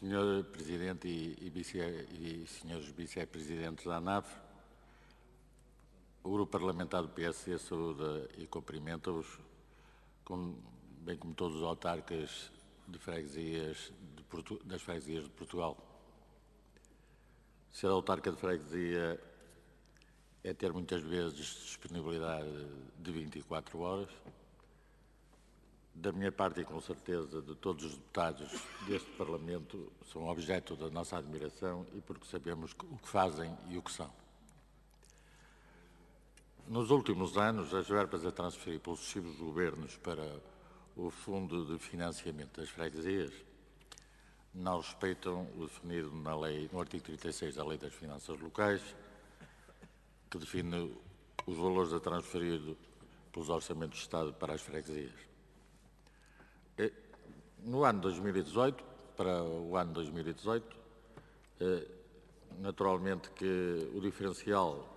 Senhor Presidente e senhores Vice-Presidentes da ANAF, o Grupo Parlamentar do PSD saúda e cumprimenta-os, bem como todos os autarcas de freguesias das freguesias de Portugal. Ser autarca de freguesia é ter muitas vezes disponibilidade de 24 horas. Da minha parte e com certeza de todos os deputados deste Parlamento, são objeto da nossa admiração e porque sabemos o que fazem e o que são. Nos últimos anos, as verbas a transferir pelos sucessivos governos para o Fundo de Financiamento das Freguesias não respeitam o definido na lei, no artigo 36 da Lei das Finanças Locais, que define os valores a transferir pelos orçamentos de Estado para as freguesias. No ano 2018, para o ano 2018, naturalmente que o diferencial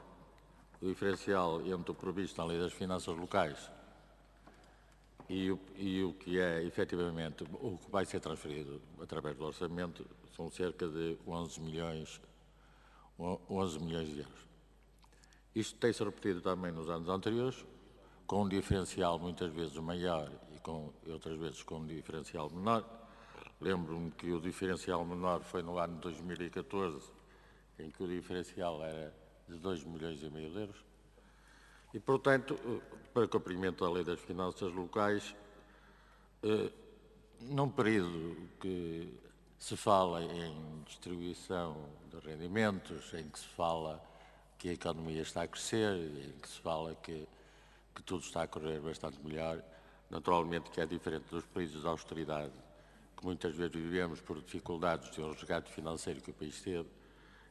entre o previsto na Lei das Finanças Locais e o que é efetivamente o que vai ser transferido através do orçamento são cerca de 11 milhões de euros. Isto tem-se repetido também nos anos anteriores, com um diferencial muitas vezes maior e outras vezes com um diferencial menor. Lembro-me que o diferencial menor foi no ano de 2014, em que o diferencial era de 2,5 milhões de euros. E, portanto, para cumprimento da Lei das Finanças Locais, num período que se fala em distribuição de rendimentos, em que se fala que a economia está a crescer, em que se fala que tudo está a correr bastante melhor, naturalmente que é diferente dos países de austeridade, que muitas vezes vivemos por dificuldades de um resgate financeiro que o país teve,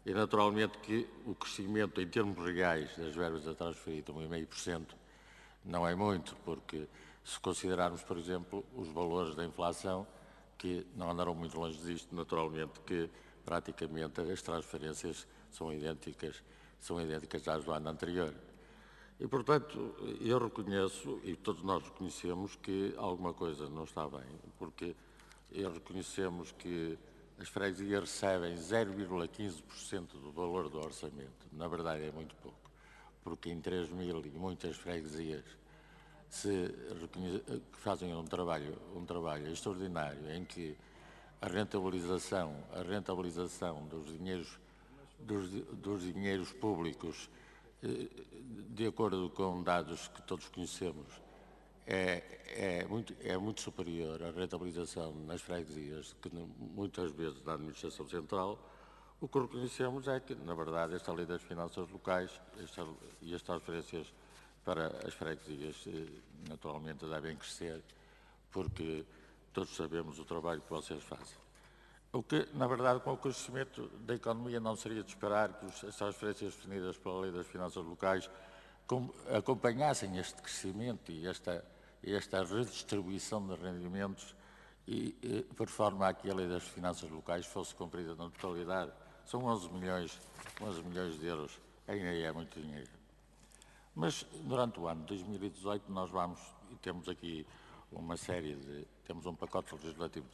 e naturalmente que o crescimento em termos reais das verbas a transferir de 1,5% não é muito, porque se considerarmos, por exemplo, os valores da inflação, que não andaram muito longe disto, naturalmente que praticamente as transferências são idênticas às do ano anterior. E, portanto, eu reconheço, e todos nós reconhecemos, que alguma coisa não está bem, porque reconhecemos que as freguesias recebem 0,15% do valor do orçamento. Na verdade, é muito pouco, porque em 3.000 e muitas freguesias que fazem um trabalho extraordinário, em que a rentabilização dos dinheiros públicos, de acordo com dados que todos conhecemos, é muito superior à rentabilização nas freguesias que muitas vezes da administração central. O que reconhecemos é que, na verdade, esta Lei das Finanças Locais e as transferências para as freguesias naturalmente devem crescer, porque todos sabemos o trabalho que vocês fazem. O que, na verdade, com o crescimento da economia não seria de esperar que as transferências definidas pela Lei das Finanças Locais acompanhassem este crescimento e esta redistribuição de rendimentos por forma a que a Lei das Finanças Locais fosse cumprida na totalidade. São 11 milhões de euros, ainda é muito dinheiro. Mas durante o ano de 2018 nós temos aqui temos um pacote legislativo de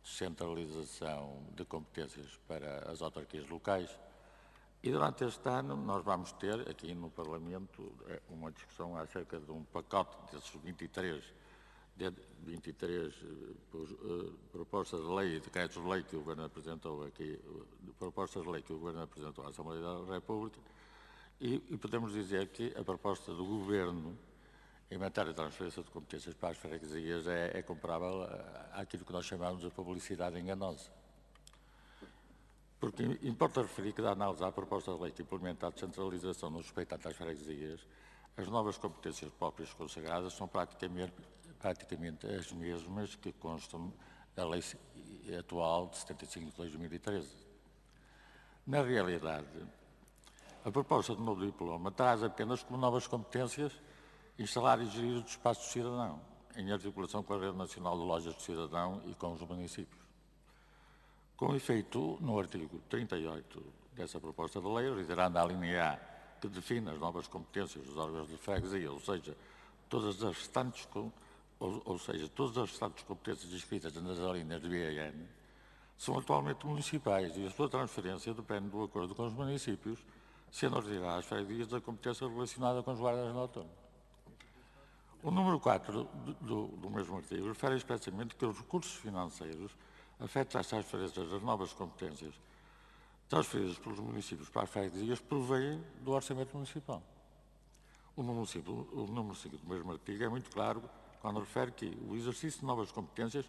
descentralização de competências para as autarquias locais. E durante este ano nós vamos ter aqui no Parlamento uma discussão acerca de um pacote desses 23 propostas de lei e decretos de lei que o Governo apresentou aqui, propostas de lei que o Governo apresentou à Assembleia da República, e podemos dizer que a proposta do Governo em matéria de transferência de competências para as freguesias é comparável àquilo que nós chamamos de publicidade enganosa. Porque importa referir que, da análise à proposta de lei que implementa a descentralização no respeito às freguesias, as novas competências próprias consagradas são praticamente as mesmas que constam da lei atual de 75 de 2013. Na realidade, a proposta de novo diploma traz apenas como novas competências instalar e gerir o espaço do cidadão, em articulação com a Rede Nacional de Lojas do Cidadão e com os municípios. Com efeito, no artigo 38 dessa proposta de lei, reiterando a linha A, que define as novas competências dos órgãos de freguesia, ou seja, todas as restantes competências inscritas nas alíneas do IAN, são atualmente municipais e a sua transferência depende do acordo com os municípios, sendo retiradas às freguesias da competência relacionada com os guardas noturnos. O número 4 do mesmo artigo refere expressamente que os recursos financeiros afetos às transferências das novas competências transferidas pelos municípios para as freguesias provêm do orçamento municipal. O número 5 do mesmo artigo é muito claro quando refere que o exercício de novas competências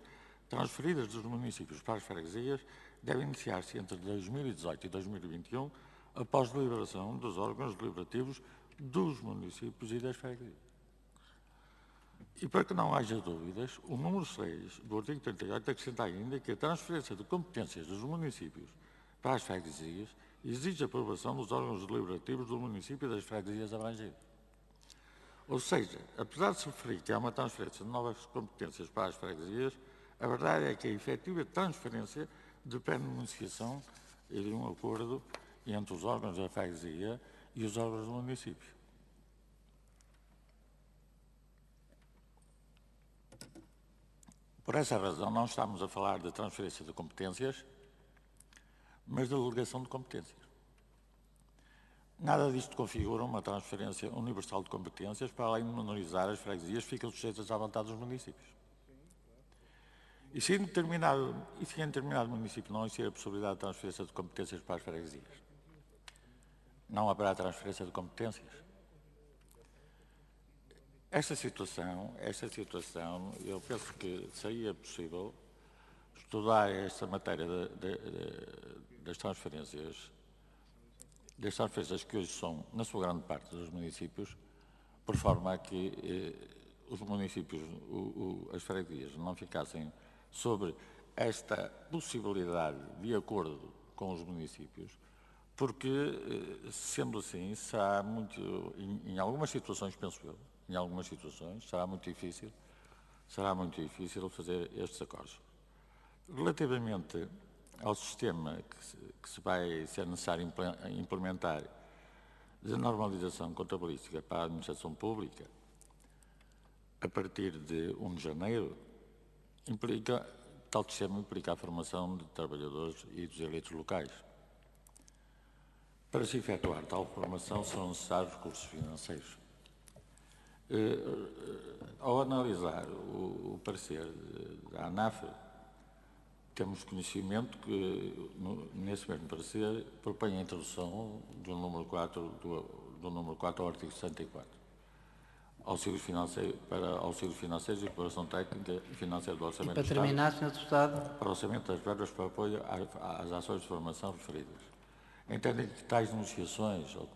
transferidas dos municípios para as freguesias deve iniciar-se entre 2018 e 2021, após deliberação dos órgãos deliberativos dos municípios e das freguesias. E para que não haja dúvidas, o número 6 do artigo 38 acrescenta ainda que a transferência de competências dos municípios para as freguesias exige a aprovação dos órgãos deliberativos do município e das freguesias abrangidas. Ou seja, apesar de se referir que há uma transferência de novas competências para as freguesias, a verdade é que a efetiva transferência depende de uma negociação e de um acordo entre os órgãos da freguesia e os órgãos do município. Por essa razão, não estamos a falar de transferência de competências, mas de delegação de competências. Nada disto configura uma transferência universal de competências, para além de menorizar as freguesias, ficam sujeitas à vontade dos municípios. E se em determinado município não existir a possibilidade de transferência de competências para as freguesias, não haverá transferência de competências? Esta situação, eu penso que seria possível estudar esta matéria das transferências que hoje são, na sua grande parte, dos municípios, por forma a que os municípios, as freguesias, não ficassem sobre esta possibilidade de acordo com os municípios, porque, sendo assim, será muito, em algumas situações, penso eu, em algumas situações, será muito difícil fazer estes acordos. Relativamente ao sistema que vai ser necessário implementar de normalização contabilística para a administração pública, a partir de 1 de janeiro, tal sistema implica a formação de trabalhadores e dos eleitos locais. Para se efetuar tal formação são necessários recursos financeiros. Ao analisar o parecer da ANAF, temos conhecimento que, nesse mesmo parecer, propõe a introdução do número 4 ao artigo 64. Auxílios financeiros e cooperação técnica e financeira do Orçamento do Estado. E para terminar, Sr. Deputado. Para o orçamento das verbas para apoio às ações de formação referidas. Entendem que tais negociações ou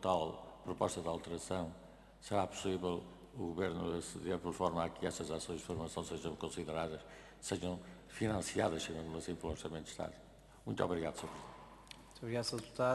tal proposta de alteração será possível o Governo aceder por forma a que essas ações de formação sejam consideradas, sejam financiadas, chamamos assim, pelo Orçamento de Estado. Muito obrigado, Sr. Presidente. Muito obrigado, Sr. Deputado.